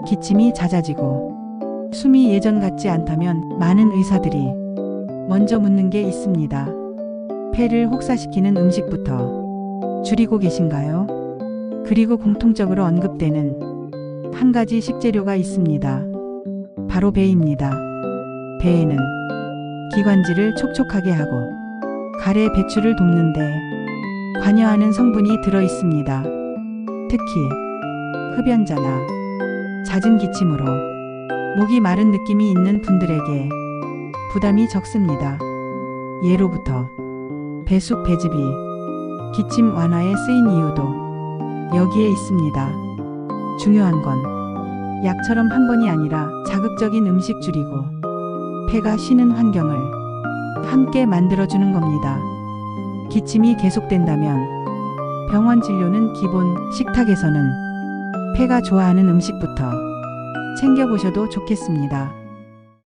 기침이 잦아지고 숨이 예전 같지 않다면 많은 의사들이 먼저 묻는 게 있습니다. 폐를 혹사시키는 음식부터 줄이고 계신가요? 그리고 공통적으로 언급되는 한 가지 식재료가 있습니다. 바로 배입니다. 배에는 기관지를 촉촉하게 하고 가래 배출을 돕는데 관여하는 성분이 들어 있습니다. 특히 흡연자나 잦은 기침으로 목이 마른 느낌이 있는 분들에게 부담이 적습니다. 예로부터 배숙 배즙이 기침 완화에 쓰인 이유도 여기에 있습니다. 중요한 건 약처럼 한 번이 아니라 자극적인 음식 줄이고 폐가 쉬는 환경을 함께 만들어주는 겁니다. 기침이 계속된다면 병원 진료는 기본 식탁에서는 폐가 좋아하는 음식부터 챙겨보셔도 좋겠습니다.